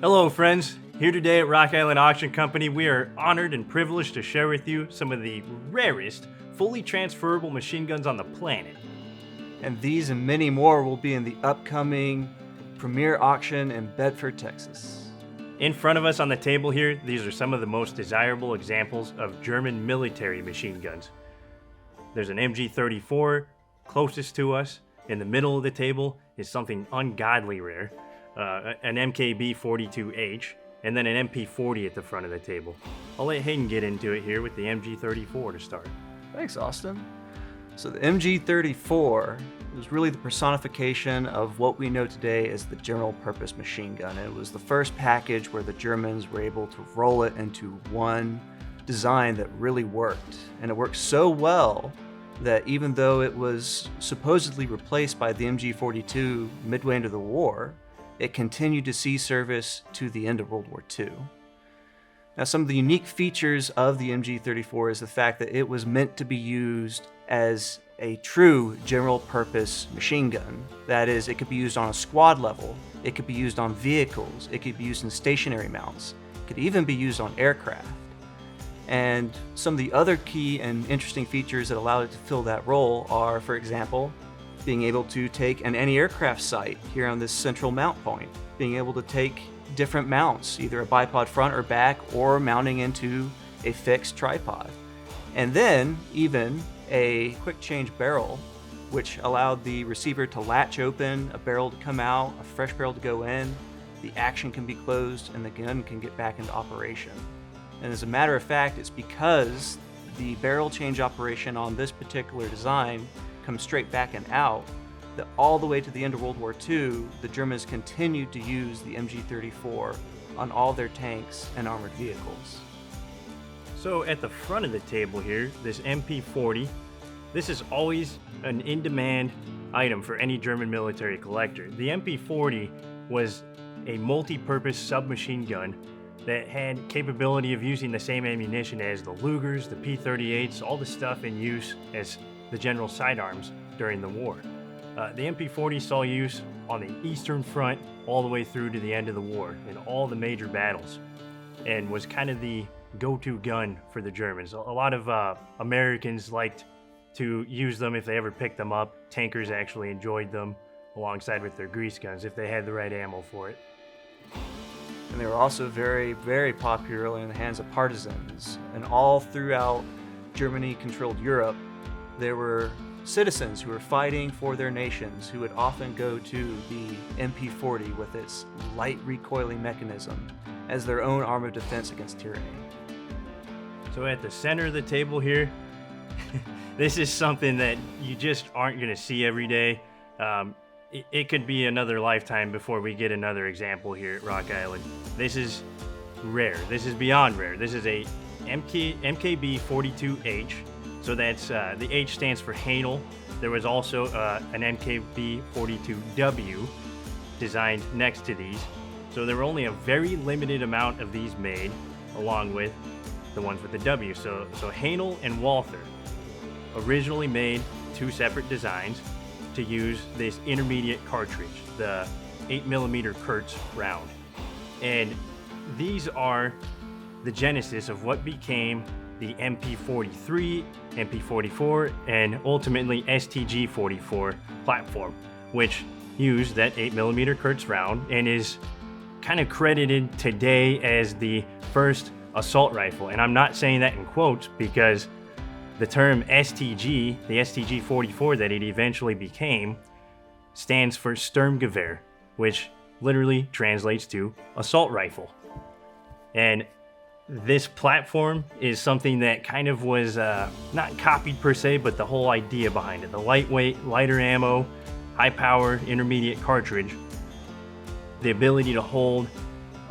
Hello friends, here today at Rock Island Auction Company we are honored and privileged to share with you some of the rarest fully transferable machine guns on the planet. And these and many more will be in the upcoming premier auction in Bedford, Texas. In front of us on the table here, these are some of the most desirable examples of German military machine guns. There's an MG34 closest to us. In the middle of the table is something ungodly rare, an MKB-42H, and then an MP40 at the front of the table. I'll let Hayden get into it here with the MG34 to start. Thanks, Austin. So the MG34 was really the personification of what we know today as the general purpose machine gun. It was the first package where the Germans were able to roll it into one design that really worked. And it worked so well that even though it was supposedly replaced by the MG42 midway into the war, it continued to see service to the end of World War II. Now, some of the unique features of the MG34 is the fact that it was meant to be used as a true general purpose machine gun. That is, it could be used on a squad level, it could be used on vehicles, it could be used in stationary mounts, it could even be used on aircraft. And some of the other key and interesting features that allowed it to fill that role are, for example, being able to take an anti-aircraft sight here on this central mount point, being able to take different mounts, either a bipod front or back, or mounting into a fixed tripod. And then even a quick change barrel, which allowed the receiver to latch open, a barrel to come out, a fresh barrel to go in, the action can be closed, and the gun can get back into operation. And as a matter of fact, it's because the barrel change operation on this particular design comes straight back and out that all the way to the end of World War II, the Germans continued to use the MG34 on all their tanks and armored vehicles. So at the front of the table here, this MP40, this is always an in-demand item for any German military collector. The MP40 was a multi-purpose submachine gun that had capability of using the same ammunition as the Lugers, the P-38s, all the stuff in use as the general sidearms during the war. The MP40 saw use on the Eastern Front all the way through to the end of the war in all the major battles, and was kind of the go-to gun for the Germans. A lot of Americans liked to use them if they ever picked them up. Tankers actually enjoyed them alongside with their grease guns if they had the right ammo for it. And they were also very, very popular in the hands of partisans. And all throughout Germany-controlled Europe, there were citizens who were fighting for their nations who would often go to the MP40 with its light recoiling mechanism as their own arm of defense against tyranny. So at the center of the table here, this is something that you just aren't going to see every day. It could be another lifetime before we get another example here at Rock Island. This is rare. This is beyond rare. This is a MKB-42H. So that's the H stands for Haenel. There was also an MKB-42W designed next to these. So there were only a very limited amount of these made, along with the ones with the W. So Haenel and Walther originally made two separate designs to use this intermediate cartridge, the 8mm Kurz round. And these are the genesis of what became the MP43, MP44, and ultimately STG-44 platform, which used that 8mm Kurz round and is kind of credited today as the first assault rifle. And I'm not saying that in quotes because the term STG, the STG-44 that it eventually became, stands for Sturmgewehr, which literally translates to assault rifle. And this platform is something that kind of was not copied per se, but the whole idea behind it. The lightweight, lighter ammo, high power, intermediate cartridge, the ability to hold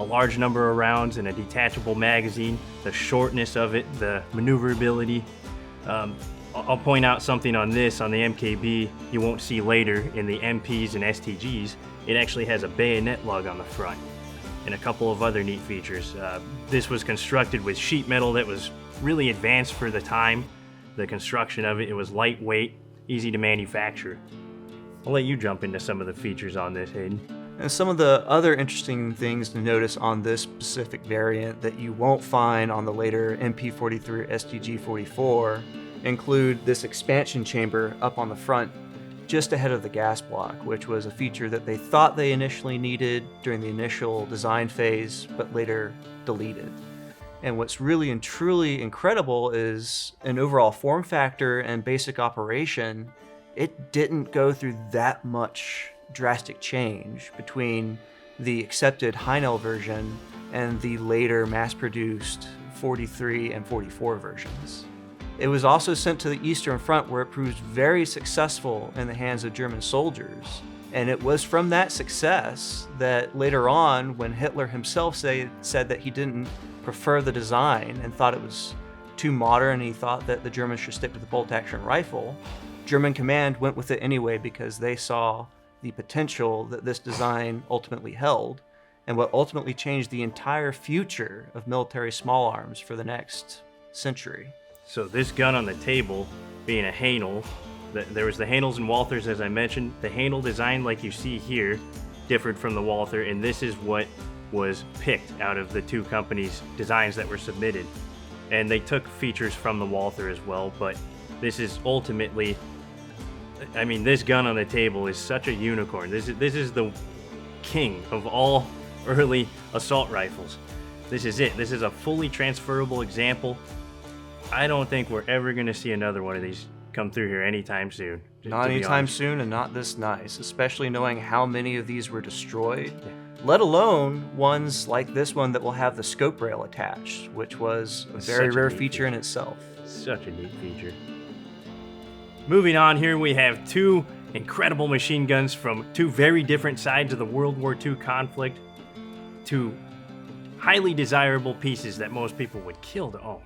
a large number of rounds in a detachable magazine, the shortness of it, the maneuverability. I'll point out something on this, on the MKB, you won't see later in the MPs and STGs. It actually has a bayonet lug on the front and a couple of other neat features. This was constructed with sheet metal that was really advanced for the time. The construction of it was lightweight, easy to manufacture. I'll let you jump into some of the features on this, Hayden. And some of the other interesting things to notice on this specific variant that you won't find on the later MP43 or STG-44 include this expansion chamber up on the front just ahead of the gas block, which was a feature that they thought they initially needed during the initial design phase, but later deleted. And what's really and truly incredible is in overall form factor and basic operation, it didn't go through that much drastic change between the accepted Heinel version and the later mass-produced 43 and 44 versions. It was also sent to the Eastern Front, where it proved very successful in the hands of German soldiers. And it was from that success that later on, when Hitler himself said that he didn't prefer the design and thought it was too modern, and he thought that the Germans should stick with the bolt-action rifle, German command went with it anyway because they saw the potential that this design ultimately held, and what ultimately changed the entire future of military small arms for the next century. So this gun on the table, being a Haenel, there was the Haenels and Walthers, as I mentioned. The Haenel design, like you see here, differed from the Walther, and this is what was picked out of the two companies' designs that were submitted. And they took features from the Walther as well, but this is ultimately, I mean, this gun on the table is such a unicorn. This is the king of all early assault rifles. This is it. This is a fully transferable example. I don't think we're ever going to see another one of these come through here anytime soon. Not anytime soon, and not this nice, especially knowing how many of these were destroyed, let alone ones like this one that will have the scope rail attached, which was a very rare feature in itself. Such a neat feature. Moving on here, we have two incredible machine guns from two very different sides of the World War II conflict. Two highly desirable pieces that most people would kill to own.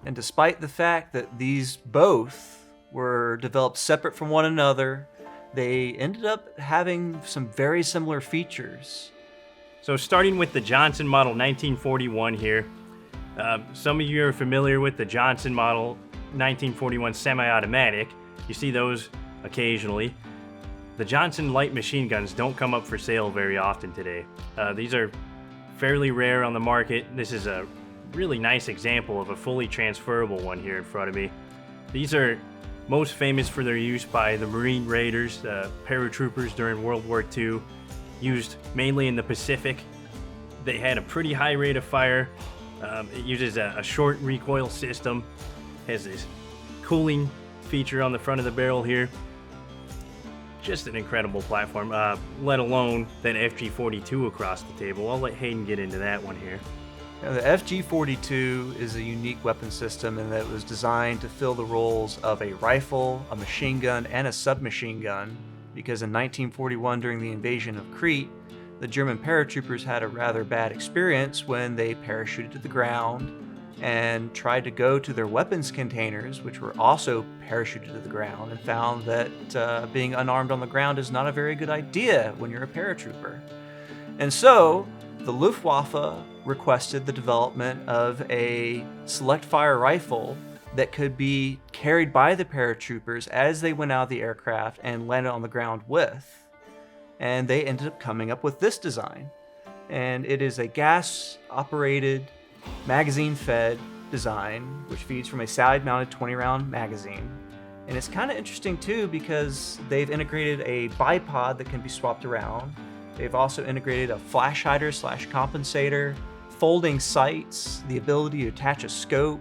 And despite the fact that these both were developed separate from one another, they ended up having some very similar features. So starting with the Johnson Model 1941 here, some of you are familiar with the Johnson Model 1941 semi-automatic. You see those occasionally. The Johnson light machine guns don't come up for sale very often today. These are fairly rare on the market. This is a really nice example of a fully transferable one here in front of me. These are most famous for their use by the Marine Raiders, paratroopers during World War II, used mainly in the Pacific. They had a pretty high rate of fire. It uses a short recoil system, has this cooling feature on the front of the barrel here. Just an incredible platform, let alone that FG-42 across the table. I'll let Hayden get into that one here. Now, the FG-42 is a unique weapon system in that it was designed to fill the roles of a rifle, a machine gun, and a submachine gun, because in 1941, during the invasion of Crete, the German paratroopers had a rather bad experience when they parachuted to the ground and tried to go to their weapons containers, which were also parachuted to the ground, and found that being unarmed on the ground is not a very good idea when you're a paratrooper. And so, the Luftwaffe requested the development of a select fire rifle that could be carried by the paratroopers as they went out of the aircraft and landed on the ground with. And they ended up coming up with this design. And it is a gas-operated, magazine-fed design, which feeds from a side-mounted 20-round magazine. And it's kind of interesting, too, because they've integrated a bipod that can be swapped around. They've also integrated a flash hider / compensator, folding sights, the ability to attach a scope,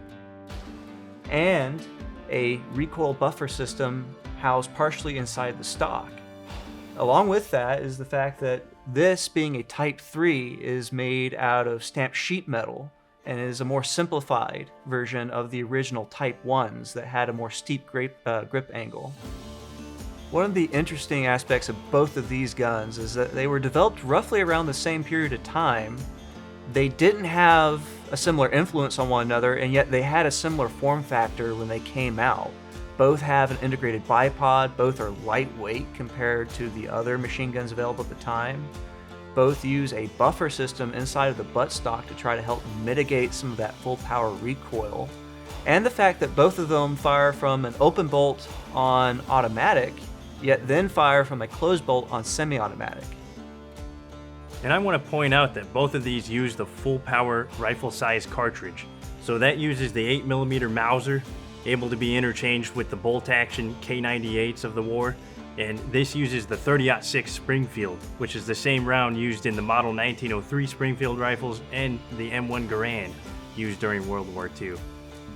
and a recoil buffer system housed partially inside the stock. Along with that is the fact that this, being a Type 3, is made out of stamped sheet metal and is a more simplified version of the original Type 1s that had a more steep grip angle. One of the interesting aspects of both of these guns is that they were developed roughly around the same period of time. They didn't have a similar influence on one another, and yet they had a similar form factor when they came out. Both have an integrated bipod, both are lightweight compared to the other machine guns available at the time. Both use a buffer system inside of the buttstock to try to help mitigate some of that full power recoil. And the fact that both of them fire from an open bolt on automatic, yet then fire from a closed bolt on semi-automatic. And I want to point out that both of these use the full power rifle size cartridge. So that uses the 8mm Mauser, able to be interchanged with the bolt action K98s of the war. And this uses the 30-06 Springfield, which is the same round used in the Model 1903 Springfield rifles and the M1 Garand used during World War II.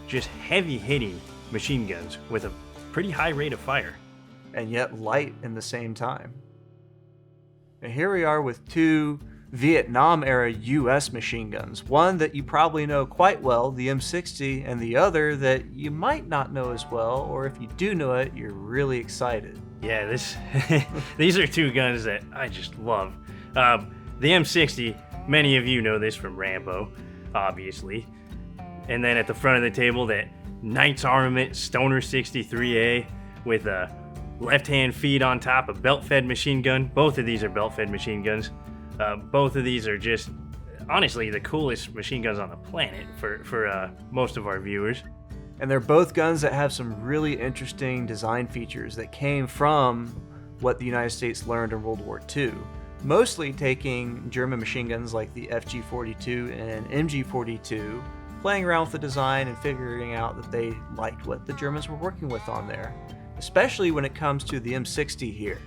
Just heavy-hitting machine guns with a pretty high rate of fire. And yet light in the same time. And here we are with two Vietnam-era U.S. machine guns. One that you probably know quite well, the M60, and the other that you might not know as well, or if you do know it, you're really excited. Yeah, these are two guns that I just love. The M60, many of you know this from Rambo, obviously. And then at the front of the table, that Knight's Armament Stoner 63A with a left-hand feed on top, a belt-fed machine gun. Both of these are belt-fed machine guns. Both of these are just, honestly, the coolest machine guns on the planet for most of our viewers. And they're both guns that have some really interesting design features that came from what the United States learned in World War II. Mostly taking German machine guns like the FG-42 and MG-42, playing around with the design and figuring out that they liked what the Germans were working with on there. Especially when it comes to the M60 here.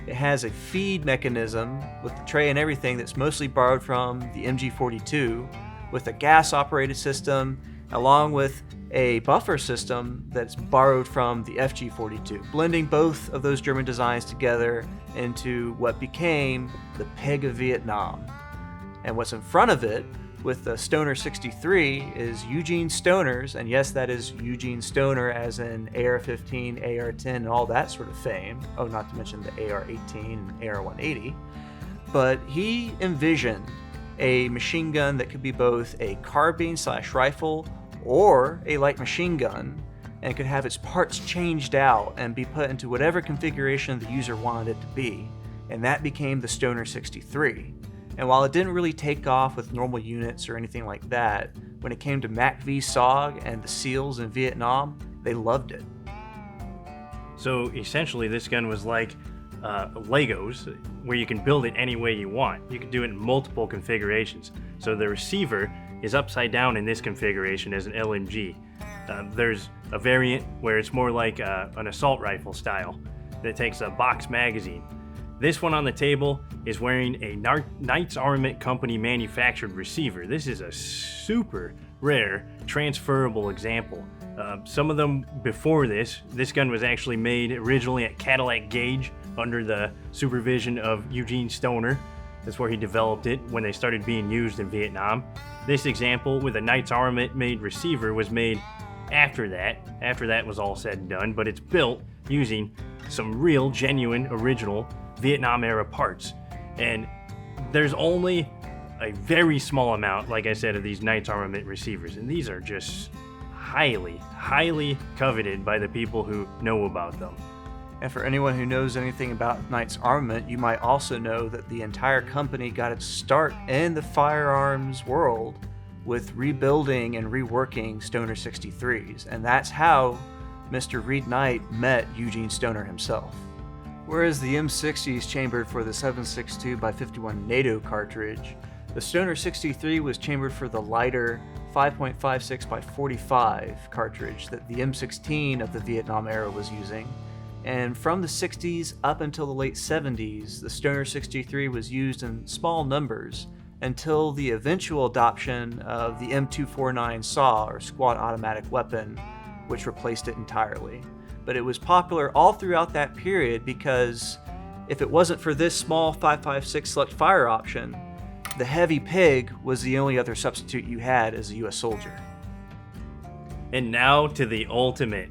It has a feed mechanism with the tray and everything that's mostly borrowed from the MG-42, with a gas-operated system, along with a buffer system that's borrowed from the FG-42, blending both of those German designs together into what became the Peg of Vietnam. And what's in front of it, with the Stoner 63, is Eugene Stoner's, and yes, that is Eugene Stoner as in AR-15, AR-10, and all that sort of fame. Oh, not to mention the AR-18 and AR-180. But he envisioned a machine gun that could be both a carbine/rifle or a light machine gun, and could have its parts changed out and be put into whatever configuration the user wanted it to be. And that became the Stoner 63. And while it didn't really take off with normal units or anything like that, when it came to MACV-SOG and the SEALs in Vietnam, they loved it. So essentially this gun was like Legos, where you can build it any way you want. You can do it in multiple configurations. So the receiver is upside down in this configuration as an LMG. There's a variant where it's more like an assault rifle style that takes a box magazine. This one on the table is wearing a Knight's Armament Company manufactured receiver. This is a super rare transferable example. Some of them before this gun was actually made originally at Cadillac Gauge under the supervision of Eugene Stoner. That's where he developed it when they started being used in Vietnam. This example with a Knight's Armament made receiver was made after that was all said and done, but it's built using some real, genuine, original Vietnam-era parts. And there's only a very small amount, like I said, of these Knight's Armament receivers, and these are just highly, highly coveted by the people who know about them. And for anyone who knows anything about Knight's Armament, you might also know that the entire company got its start in the firearms world with rebuilding and reworking Stoner 63s, and that's how Mr. Reed Knight met Eugene Stoner himself. Whereas the M60 is chambered for the 7.62x51 NATO cartridge, the Stoner 63 was chambered for the lighter 5.56x45 cartridge that the M16 of the Vietnam era was using. And from the 60s up until the late 70s, the Stoner 63 was used in small numbers until the eventual adoption of the M249 SAW, or Squad Automatic Weapon, which replaced it entirely. But it was popular all throughout that period because if it wasn't for this small 5.56 select fire option, the heavy Pig was the only other substitute you had as a US soldier. And now to the ultimate,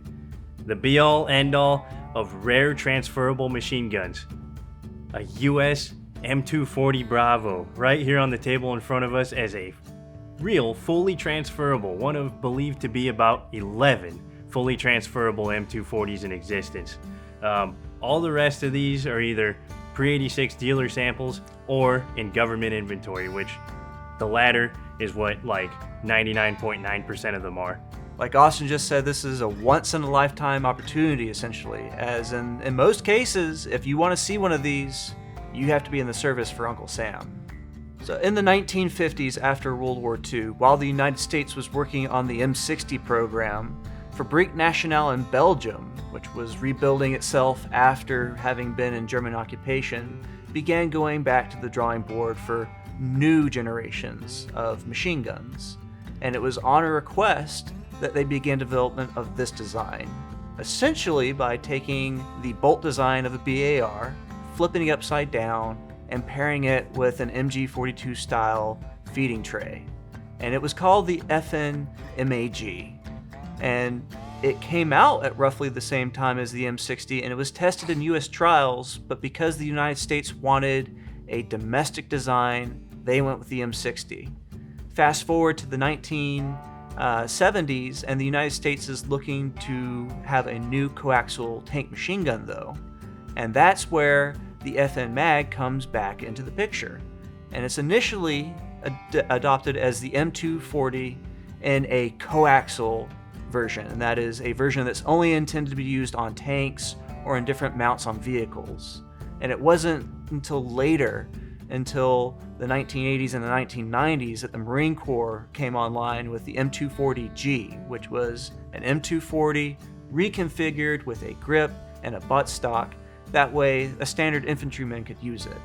the be-all, end-all of rare transferable machine guns. A US M240 Bravo, right here on the table in front of us as a real, fully transferable, one of believed to be about 11 fully transferable M240s in existence. All the rest of these are either pre-86 dealer samples or in government inventory, which the latter is what like 99.9% of them are. Like Austin just said, this is a once-in-a-lifetime opportunity, essentially, as in most cases, if you want to see one of these, you have to be in the service for Uncle Sam. So in the 1950s, after World War II, while the United States was working on the M60 program, Fabrique Nationale in Belgium, which was rebuilding itself after having been in German occupation, began going back to the drawing board for new generations of machine guns. And it was on a request that they began development of this design, essentially by taking the bolt design of a BAR, flipping it upside down, and pairing it with an MG42 style feeding tray. And it was called the FN MAG. And it came out at roughly the same time as the M60, and it was tested in US trials, but because the United States wanted a domestic design, they went with the M60. Fast forward to the 1970s, and the United States is looking to have a new coaxial tank machine gun though. And that's where the FN MAG comes back into the picture. And it's initially adopted as the M240 in a coaxial version, and that is a version that's only intended to be used on tanks or in different mounts on vehicles. And it wasn't until later, until the 1980s and the 1990s, that the Marine Corps came online with the M240G, which was an M240 reconfigured with a grip and a buttstock. That way, a standard infantryman could use it.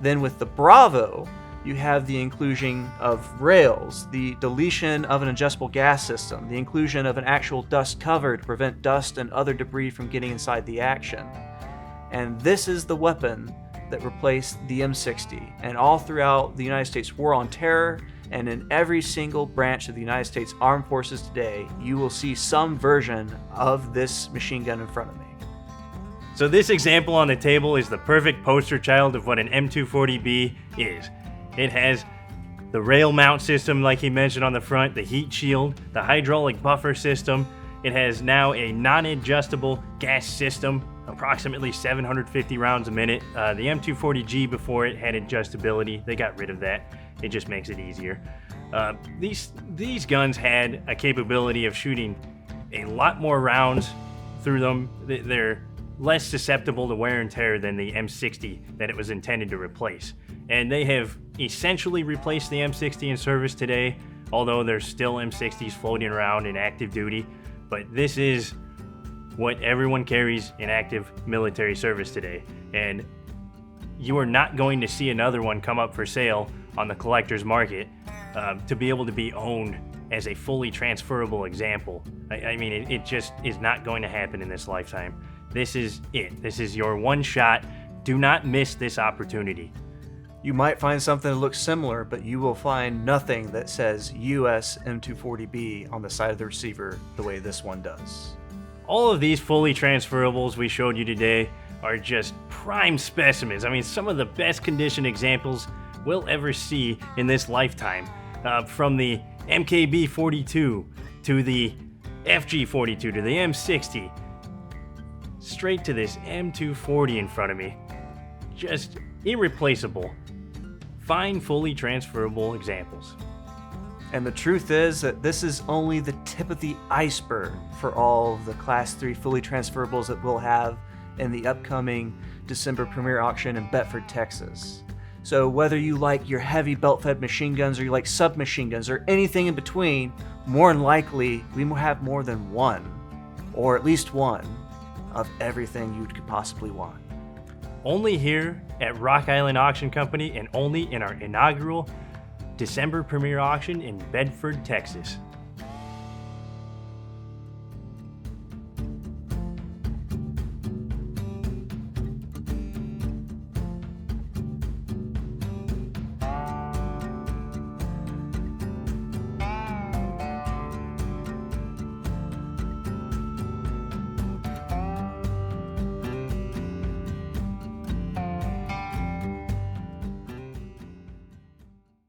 Then with the Bravo, you have the inclusion of rails, the deletion of an adjustable gas system, the inclusion of an actual dust cover to prevent dust and other debris from getting inside the action. And this is the weapon that replaced the M60. And all throughout the United States War on Terror, and in every single branch of the United States Armed Forces today, you will see some version of this machine gun in front of me. So this example on the table is the perfect poster child of what an M240B is. It has the rail mount system like he mentioned on the front, the heat shield, the hydraulic buffer system. It has now a non-adjustable gas system, approximately 750 rounds a minute. The M240G before it had adjustability. They got rid of that. It just makes it easier. These guns had a capability of shooting a lot more rounds through them. They're less susceptible to wear and tear than the M60 that it was intended to replace. And they have essentially replaced the M60 in service today, although there's still M60s floating around in active duty. But this is what everyone carries in active military service today. And you are not going to see another one come up for sale on the collector's market to be able to be owned as a fully transferable example. I mean, it just is not going to happen in this lifetime. This is it. This is your one shot. Do not miss this opportunity. You might find something that looks similar, but you will find nothing that says US M240B on the side of the receiver the way this one does. All of these fully transferables we showed you today are just prime specimens. I mean, some of the best condition examples we'll ever see in this lifetime. From the MKB-42 to the FG-42 to the M60, straight to this M240 in front of me. Just irreplaceable. Fine, fully transferable examples. And the truth is that this is only the tip of the iceberg for all of the Class 3 fully transferables that we'll have in the upcoming December premiere auction in Bedford, Texas. So whether you like your heavy belt-fed machine guns or you like submachine guns or anything in between, more than likely we will have more than one, or at least one, of everything you could possibly want. Only here at Rock Island Auction Company, and only in our inaugural December premiere auction in Bedford, Texas.